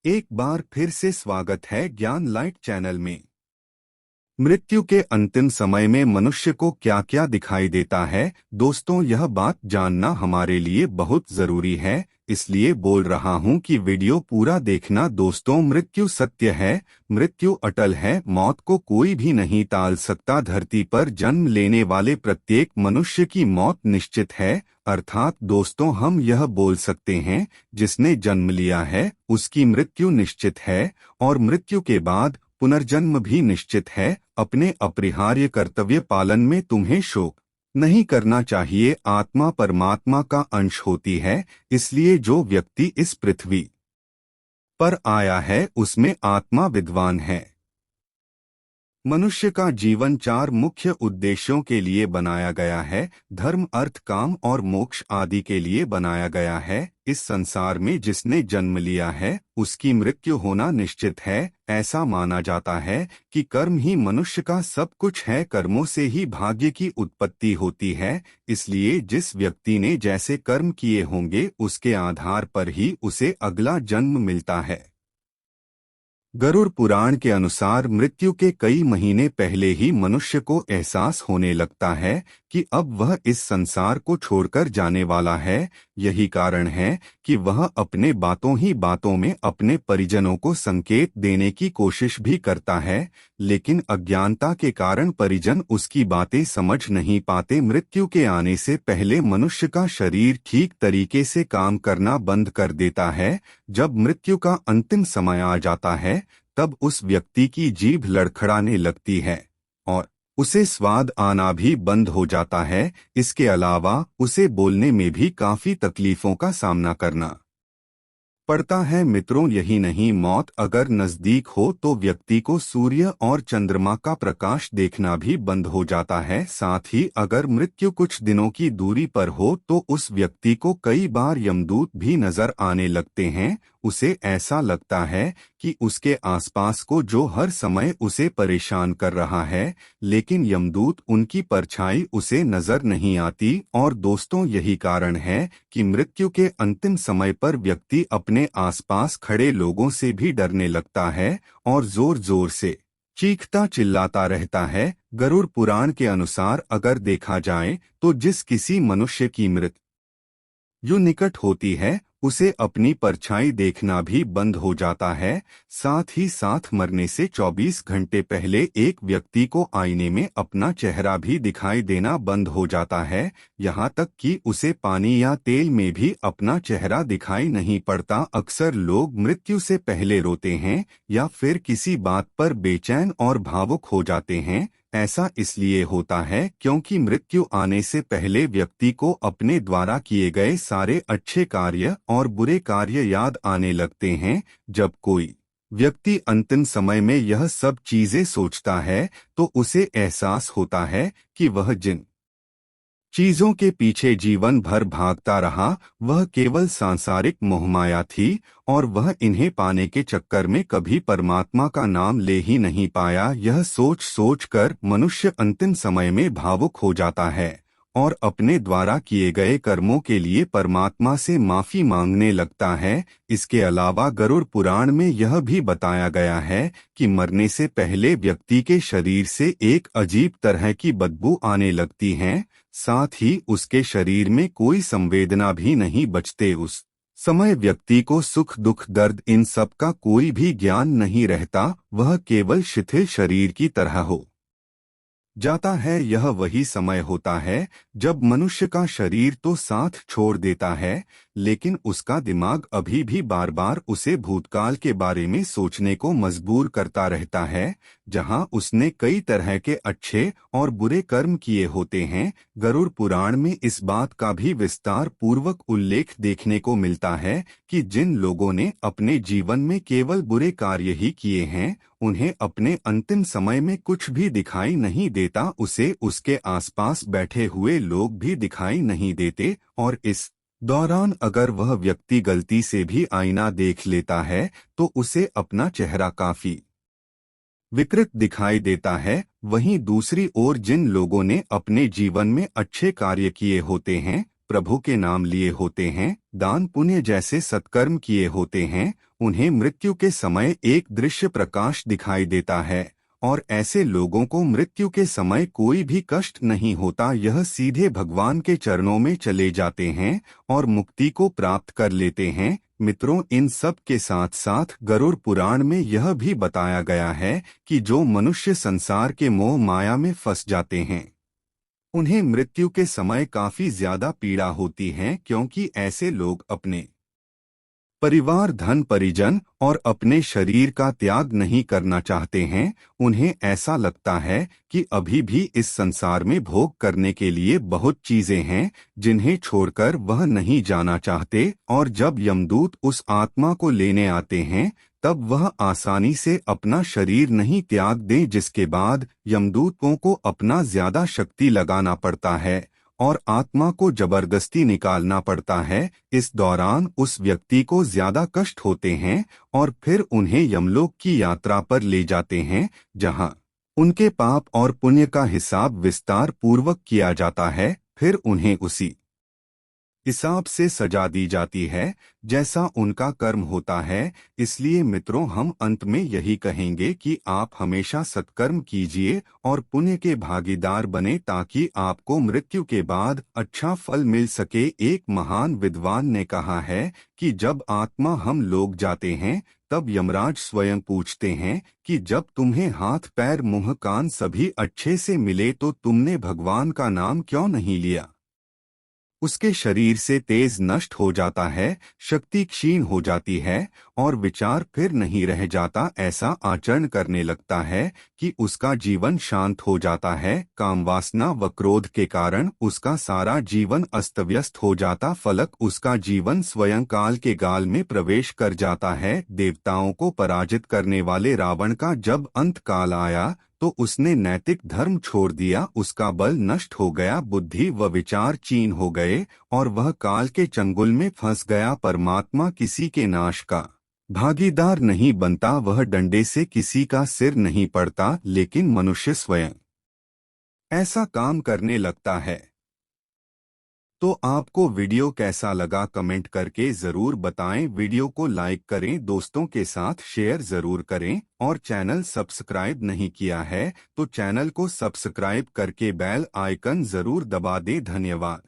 एक बार फिर से स्वागत है ज्ञान लाइट चैनल में। मृत्यु के अंतिम समय में मनुष्य को क्या क्या दिखाई देता है दोस्तों, यह बात जानना हमारे लिए बहुत जरूरी है। इसलिए बोल रहा हूं कि वीडियो पूरा देखना दोस्तों। मृत्यु सत्य है, मृत्यु अटल है, मौत को कोई भी नहीं टाल सकता। धरती पर जन्म लेने वाले प्रत्येक मनुष्य की मौत निश्चित है। अर्थात दोस्तों हम यह बोल सकते हैं, जिसने जन्म लिया है उसकी मृत्यु निश्चित है और मृत्यु के बाद पुनर्जन्म भी निश्चित है। अपने अपरिहार्य कर्तव्य पालन में तुम्हें शोक नहीं करना चाहिए। आत्मा परमात्मा का अंश होती है, इसलिए जो व्यक्ति इस पृथ्वी पर आया है उसमें आत्मा विद्वान है। मनुष्य का जीवन 4 मुख्य उद्देश्यों के लिए बनाया गया है। धर्म, अर्थ, काम और मोक्ष आदि के लिए बनाया गया है। इस संसार में जिसने जन्म लिया है उसकी मृत्यु होना निश्चित है। ऐसा माना जाता है कि कर्म ही मनुष्य का सब कुछ है। कर्मों से ही भाग्य की उत्पत्ति होती है। इसलिए जिस व्यक्ति ने जैसे कर्म किए होंगे उसके आधार पर ही उसे अगला जन्म मिलता है। गरुड़ पुराण के अनुसार मृत्यु के कई महीने पहले ही मनुष्य को एहसास होने लगता है कि अब वह इस संसार को छोड़कर जाने वाला है। यही कारण है कि वह अपने बातों ही बातों में अपने परिजनों को संकेत देने की कोशिश भी करता है, लेकिन अज्ञानता के कारण परिजन उसकी बातें समझ नहीं पाते। मृत्यु के आने से पहले मनुष्य का शरीर ठीक तरीके से काम करना बंद कर देता है। जब मृत्यु का अंतिम समय आ जाता है तब उस व्यक्ति की जीभ लड़खड़ाने लगती है और उसे स्वाद आना भी बंद हो जाता है। इसके अलावा उसे बोलने में भी काफी तकलीफों का सामना करना पड़ता है। मित्रों, यही नहीं, मौत अगर नजदीक हो तो व्यक्ति को सूर्य और चंद्रमा का प्रकाश देखना भी बंद हो जाता है। साथ ही अगर मृत्यु कुछ दिनों की दूरी पर हो तो उस व्यक्ति को कई बार यमदूत भी नजर आने लगते हैं। उसे ऐसा लगता है कि उसके आसपास को जो हर समय उसे परेशान कर रहा है, लेकिन यमदूत उनकी परछाई उसे नजर नहीं आती। और दोस्तों यही कारण है कि मृत्यु के अंतिम समय पर व्यक्ति अपने आसपास खड़े लोगों से भी डरने लगता है और जोर जोर से चीखता चिल्लाता रहता है। गरुड़ पुराण के अनुसार अगर देखा जाए तो जिस किसी मनुष्य की मृत्यु निकट होती है उसे अपनी परछाई देखना भी बंद हो जाता है। साथ ही साथ मरने से 24 घंटे पहले एक व्यक्ति को आईने में अपना चेहरा भी दिखाई देना बंद हो जाता है। यहाँ तक कि उसे पानी या तेल में भी अपना चेहरा दिखाई नहीं पड़ता। अक्सर लोग मृत्यु से पहले रोते हैं या फिर किसी बात पर बेचैन और भावुक हो जाते हैं। ऐसा इसलिए होता है क्योंकि मृत्यु आने से पहले व्यक्ति को अपने द्वारा किए गए सारे अच्छे कार्य और बुरे कार्य याद आने लगते हैं। जब कोई व्यक्ति अंतिम समय में यह सब चीजें सोचता है तो उसे एहसास होता है कि वह जिन चीजों के पीछे जीवन भर भागता रहा वह केवल सांसारिक मोहमाया थी और वह इन्हें पाने के चक्कर में कभी परमात्मा का नाम ले ही नहीं पाया। यह सोच सोच कर मनुष्य अंतिम समय में भावुक हो जाता है और अपने द्वारा किए गए कर्मों के लिए परमात्मा से माफी मांगने लगता है। इसके अलावा गरुड़ पुराण में यह भी बताया गया है कि मरने से पहले व्यक्ति के शरीर से एक अजीब तरह की बदबू आने लगती है। साथ ही उसके शरीर में कोई संवेदना भी नहीं बचते। उस समय व्यक्ति को सुख दुख दर्द इन सब का कोई भी ज्ञान नहीं रहता। वह केवल शिथिल शरीर की तरह हो जाता है। यह वही समय होता है जब मनुष्य का शरीर तो साथ छोड़ देता है, लेकिन उसका दिमाग अभी भी बार बार उसे भूतकाल के बारे में सोचने को मजबूर करता रहता है, जहां उसने कई तरह के अच्छे और बुरे कर्म किए होते हैं। गरुड़ पुराण में इस बात का भी विस्तार पूर्वक उल्लेख देखने को मिलता है कि जिन लोगों ने अपने जीवन में केवल बुरे कार्य ही किए हैं उन्हें अपने अंतिम समय में कुछ भी दिखाई नहीं देता। उसे उसके आसपास बैठे हुए लोग भी दिखाई नहीं देते और इस दौरान अगर वह व्यक्ति गलती से भी आईना देख लेता है तो उसे अपना चेहरा काफी विकृत दिखाई देता है। वहीं दूसरी ओर जिन लोगों ने अपने जीवन में अच्छे कार्य किए होते हैं, प्रभु के नाम लिए होते हैं, दान पुण्य जैसे सत्कर्म किए होते हैं, उन्हें मृत्यु के समय एक दृश्य प्रकाश दिखाई देता है, और ऐसे लोगों को मृत्यु के समय कोई भी कष्ट नहीं होता। यह सीधे भगवान के चरणों में चले जाते हैं और मुक्ति को प्राप्त कर लेते हैं। मित्रों, इन सब के साथ साथ गरुड़ पुराण में यह भी बताया गया है कि जो मनुष्य संसार के मोह माया में फंस जाते हैं, उन्हें मृत्यु के समय काफी ज्यादा पीड़ा होती है, क्योंकि ऐसे लोग अपने परिवार, धन, परिजन और अपने शरीर का त्याग नहीं करना चाहते हैं। उन्हें ऐसा लगता है कि अभी भी इस संसार में भोग करने के लिए बहुत चीजें हैं जिन्हें छोड़कर वह नहीं जाना चाहते, और जब यमदूत उस आत्मा को लेने आते हैं तब वह आसानी से अपना शरीर नहीं त्याग दे, जिसके बाद यमदूतों को अपना ज्यादा शक्ति लगाना पड़ता है और आत्मा को जबरदस्ती निकालना पड़ता है। इस दौरान उस व्यक्ति को ज्यादा कष्ट होते हैं और फिर उन्हें यमलोक की यात्रा पर ले जाते हैं, जहां उनके पाप और पुण्य का हिसाब विस्तार पूर्वक किया जाता है। फिर उन्हें उसी हिसाब से सजा दी जाती है जैसा उनका कर्म होता है। इसलिए मित्रों, हम अंत में यही कहेंगे कि आप हमेशा सत्कर्म कीजिए और पुण्य के भागीदार बने, ताकि आपको मृत्यु के बाद अच्छा फल मिल सके। एक महान विद्वान ने कहा है कि जब आत्मा हम लोग जाते हैं तब यमराज स्वयं पूछते हैं कि जब तुम्हें हाथ, पैर, मुंह, कान सभी अच्छे से मिले तो तुमने भगवान का नाम क्यों नहीं लिया। उसके शरीर से तेज नष्ट हो जाता है, शक्ति क्षीण हो जाती है और विचार फिर नहीं रह जाता। ऐसा आचरण करने लगता है कि उसका जीवन शांत हो जाता है। काम, वासना व क्रोध के कारण उसका सारा जीवन अस्त व्यस्त हो जाता। फलक उसका जीवन स्वयं काल के गाल में प्रवेश कर जाता है। देवताओं को पराजित करने वाले रावण का जब अंत काल आया तो उसने नैतिक धर्म छोड़ दिया, उसका बल नष्ट हो गया, बुद्धि व विचार क्षीण हो गए और वह काल के चंगुल में फंस गया। परमात्मा किसी के नाश का भागीदार नहीं बनता, वह डंडे से किसी का सिर नहीं पड़ता, लेकिन मनुष्य स्वयं ऐसा काम करने लगता है। तो आपको वीडियो कैसा लगा कमेंट करके ज़रूर बताएं। वीडियो को लाइक करें, दोस्तों के साथ शेयर ज़रूर करें, और चैनल सब्सक्राइब नहीं किया है तो चैनल को सब्सक्राइब करके बेल आइकन ज़रूर दबा दें। धन्यवाद।